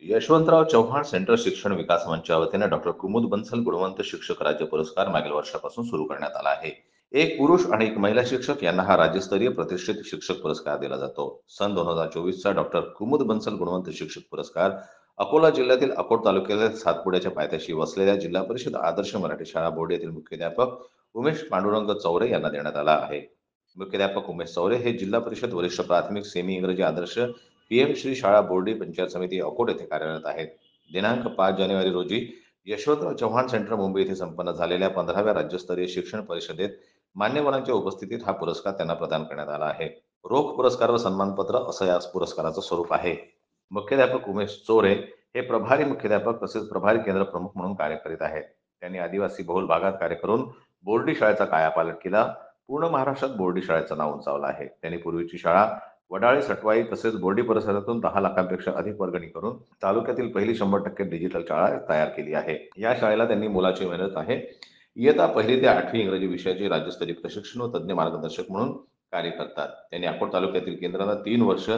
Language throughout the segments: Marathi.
यशवंतराव चव्हाण सेंट्रल शिक्षण विकास मंचाच्या वतीने डॉक्टर कुमुद बन्सल गुणवंत शिक्षक राज्य पुरस्कार मागील वर्षापासून सुरू करण्यात आला आहे. एक पुरुष आणि एक महिला शिक्षक यांना हा राज्यस्तरीय प्रतिष्ठित शिक्षक पुरस्कार दिला जातो. सन 2024चा डॉक्टर कुमुद बन्सल गुणवंत शिक्षक पुरस्कार अकोला जिल्ह्यातील अकोट तालुक्यातील सातपुड्याच्या पायथ्याशी वसलेल्या जिल्हा परिषद आदर्श मराठी शाळा बोर्ड येथील मुख्याध्यापक उमेश पांडुरंग चौरे यांना देण्यात आला आहे. मुख्याध्यापक उमेश चौरे हे जिल्हा परिषद वरिष्ठ प्राथमिक सेमी इंग्रजी आदर्श पीएम श्री शाळा बोर्डी पंचायत समिती अकोट येथे कार्यरत आहेत. दिनांक 5 जानेवारी रोजी यशवंतराव चव्हाण सेंटर मुंबई येथे संपन्न झालेल्या 15व्या राज्यस्तरीय शिक्षण परिषदेत मान्यवरांच्या उपस्थितीत हा पुरस्कार त्यांना प्रदान करण्यात आला आहे. रोख पुरस्कार व सन्मानपत्र असं या पुरस्काराचं स्वरूप आहे. मुख्याध्यापक उमेश चोरे हे प्रभारी मुख्याध्यापक तसेच प्रभारी केंद्र प्रमुख म्हणून कार्य करीत आहेत. त्यांनी आदिवासी बहुल भागात कार्य करून बोर्डी शाळेचा कायापालट केला. पूर्ण महाराष्ट्रात बोर्डी शाळेचं नाव उंचावलं आहे. त्यांनी पूर्वीची शाळा वडाळे सटवाई तसेच बोर्डी परिसरातून 10 लाखांपेक्षा अधिक वर्गणी करून तालुक्यातील पहिली 100% डिजिटल शाळा तयार केली आहे. या शाळेला त्यांनी मोलाची मेहनत आहे. इयत्ता 1ली ते 8वी इंग्रजी विषयाचे राज्यस्तरीय प्रशिक्षण व तज्ज्ञ मार्गदर्शक म्हणून कार्य करतात. त्यांनी अकोट तालुक्यातील केंद्राला 3 वर्ष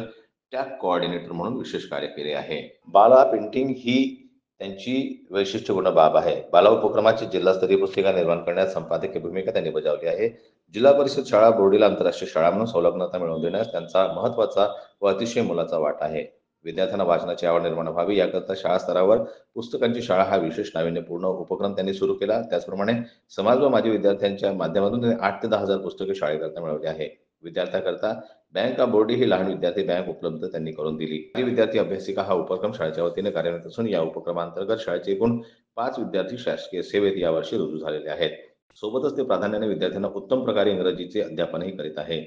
टॅग कोऑर्डिनेटर म्हणून विशेष कार्य केले आहे. बाला पेंटिंग ही त्यांची वैशिष्ट्यपूर्ण बाब आहे. बाला उपक्रमाची जिल्हास्तरीय पुस्तिका निर्माण करण्यात संपादकीय भूमिका त्यांनी बजावली आहे. जिल्हा परिषद शाळा बोर्डीला आंतरराष्ट्रीय शाळा म्हणून संलग्नता मिळवून देण्यास त्यांचा महत्त्वाचा व अतिशय मोलाचा वाटा आहे. विद्यार्थ्यांना वाचनाची आवड निर्माण व्हावी याकरता शाळा स्तरावर पुस्तकांची शाळा हा विशेष नाविन्यपूर्ण उपक्रम त्यांनी सुरू केला. त्याचप्रमाणे समाज व माजी विद्यार्थ्यांच्या माध्यमातून त्यांनी 8 ते 10,000 पुस्तके शाळेकरता मिळवली आहे. विद्यार्थ्यांकरता बँक ऑफ बोर्डी ही लहान विद्यार्थी बँक उपलब्ध त्यांनी करून दिली. माजी विद्यार्थी अभ्यासिका हा उपक्रम शाळेच्या वतीने कार्यरत असून या उपक्रमांतर्गत शाळेचे एकूण 5 विद्यार्थी शासकीय सेवेत यावर्षी रुजू झालेले आहेत. सोबतच ते प्राधान्याने विद्यार्थ्यांना उत्तम प्रकारे इंग्रजीचे अध्यापनही करीत आहे.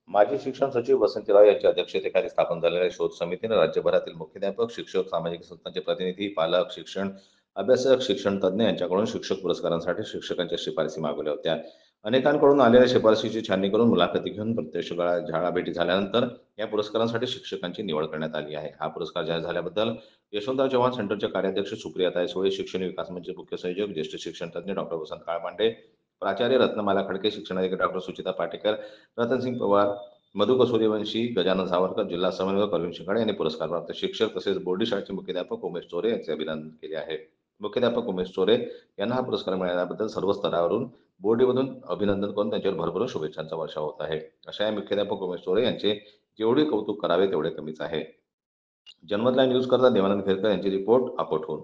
माजी शिक्षण सचिव वसंतराव यांच्या अध्यक्षतेखाली स्थापन झालेल्या शोध समितीने राज्यभरातील मुख्याध्यापक, शिक्षक, सामाजिक संस्थांचे प्रतिनिधी, पालक, शिक्षण अभ्यासक, शिक्षण तज्ज्ञ यांच्याकडून शिक्षक पुरस्कारांसाठी शिक्षकांच्या शिफारसी मागवल्या होत्या. अनेकांकडून आलेल्या शिफारसीची छाननी करून मुलाखती घेऊन प्रत्यक्ष झाडाभेटी झाल्यानंतर या पुरस्कारांसाठी शिक्षकांची निवड करण्यात आली आहे. हा पुरस्कार जाहीर झाल्याबद्दल यशवंतराव चव्हाण सेंटरच्या कार्याध्यक्ष सुप्रियाताई सोळे, शिक्षण विकास मंचचे मुख्य संयोजक ज्येष्ठ शिक्षण तज्ज्ञ डॉक्टर वसंत काळपांडे, प्राचार्य रत्नमाला खडके, शिक्षणाधिकारी डॉक्टर सुचिता पाटेकर, रतनसिंग पवार, मधु सूर्यवंशी, गजानन सावरकर, जिल्हा समन्वयक अरविंद शिंगाडे यांनी पुरस्कार प्राप्त शिक्षक तसेच बोर्डी शाळेचे मुख्याध्यापक उमेश चोरे यांचे अभिनंदन केले आहे. मुख्याध्यापक उमेश चोरे यांना हा पुरस्कार मिळाल्याबद्दल सर्व स्तरावरून बोर्डीमधून अभिनंदन करून त्यांच्यावर भरभरून शुभेच्छांचा वर्षाव होत आहे. अशा या मुख्याध्यापक उमेश चोरे यांचे जेवढे कौतुक करावे तेवढे कमीच आहे. जन्मत लाईव्ह न्यूज करता देवानंद खेरकर यांची रिपोर्ट अकोटहून.